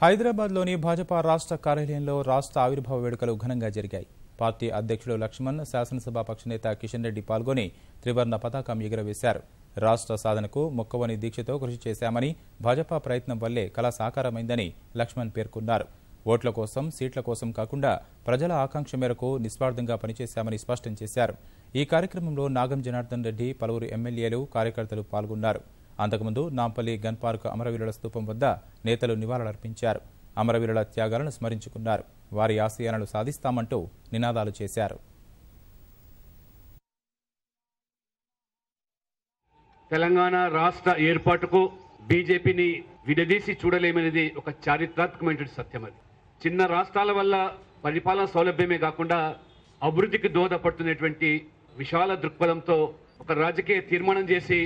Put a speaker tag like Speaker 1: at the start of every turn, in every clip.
Speaker 1: హైదరాబాద్లోని భాజపా రాష్ట్ర కార్యాలయంలో రాష్ట్ర ఆవిర్భావ వేడుకలు ఘనంగా జరిగాయి. పార్టీ అధ్యక్షుడు లక్ష్మణ్, శాసనసభాపక్ష నేత కిషన్ రెడ్డి పాల్గొని త్రివర్ణ పతాకం ఎగురవేశారు. రాష్ట్ర సాధనకు మొక్కవని దీక్షతో కృషి చేశామని, భాజపా ప్రయత్నం వల్లే కళ సాకారమైందని లక్ష్మణ్ పేర్కొన్నారు. ఓట్ల కోసం, సీట్ల కోసం కాకుండా ప్రజల ఆకాంక్ష మేరకు నిస్వార్థంగా పనిచేశామని స్పష్టం చేశారు. ఈ కార్యక్రమంలో నాగం జనార్దన్ రెడ్డి, పలువురు ఎమ్మెల్యేలు, కార్యకర్తలు పాల్గొన్నారు. అంతకుముందు నాంపల్లి గన్ పార్క్ అమరవీరుల స్తూపం వద్ద నేతలు నివాళులర్పించారు. అమరవీరుల త్యాగాలను స్మరించుకున్నారు. వారి ఆశయాలను సాధిస్తామంటూ నినాదాలు చేశారు.
Speaker 2: తెలంగాణ రాష్ట్ర ఏర్పాటుకు బీజేపీని విడదీసి చూడలేమనేది ఒక చారిత్రాత్మకమైన సత్యం. అది చిన్న రాష్ట్రాల వల్ల పరిపాలన సౌలభ్యమే కాకుండా అభివృద్ధికి దోహదపడుతున్నటువంటి విశాల దృక్పథంతో ఒక రాజకీయ తీర్మానం చేసి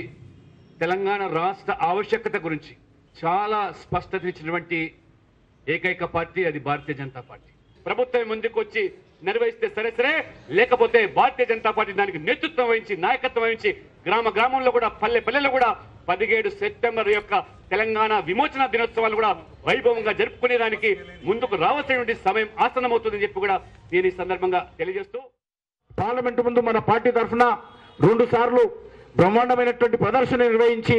Speaker 2: తెలంగాణ రాష్ట్ర ఆవశ్యకత గురించి చాలా స్పష్టత ఇచ్చినటువంటి ఏకైక పార్టీ అది భారతీయ జనతా పార్టీ. ప్రభుత్వం ముందుకు వచ్చి నిర్వహిస్తే సరే, లేకపోతే భారతీయ జనతా పార్టీ దానికి నేతృత్వం వహించి, నాయకత్వం వహించి గ్రామంలో కూడా, పల్లెల్లో కూడా 17 సెప్టెంబర్ యొక్క తెలంగాణ విమోచన దినోత్సవాలు కూడా వైభవంగా జరుపుకునేదానికి ముందుకు రావాల్సినటువంటి సమయం ఆసన్నమవుతుందని చెప్పి కూడా నేను ఈ సందర్భంగా తెలియజేస్తూ,
Speaker 3: పార్లమెంటు ముందు మన పార్టీ తరఫున 2 సార్లు బ్రహ్మాండమైనటువంటి ప్రదర్శన నిర్వహించి,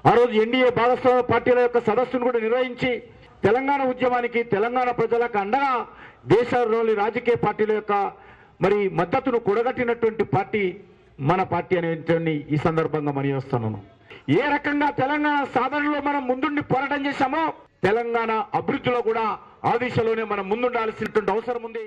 Speaker 3: ఆ రోజు ఎన్డీఏ భాగస్వామ్య పార్టీల యొక్క సదస్సును కూడా నిర్వహించి తెలంగాణ ఉద్యమానికి, తెలంగాణ ప్రజలకు అండగా దేశంలోని రాజకీయ పార్టీల యొక్క మద్దతును కూడగట్టినటువంటి పార్టీ మన పార్టీ అనేటువంటి ఈ సందర్భంగా మనవిస్తున్నాను. ఏ రకంగా తెలంగాణ సాధనలో మనం ముందుండి పోరాటం చేశామో, తెలంగాణ అభివృద్ధిలో కూడా ఆ దిశలోనే మనం ముందుండాల్సినటువంటి అవసరం ఉంది.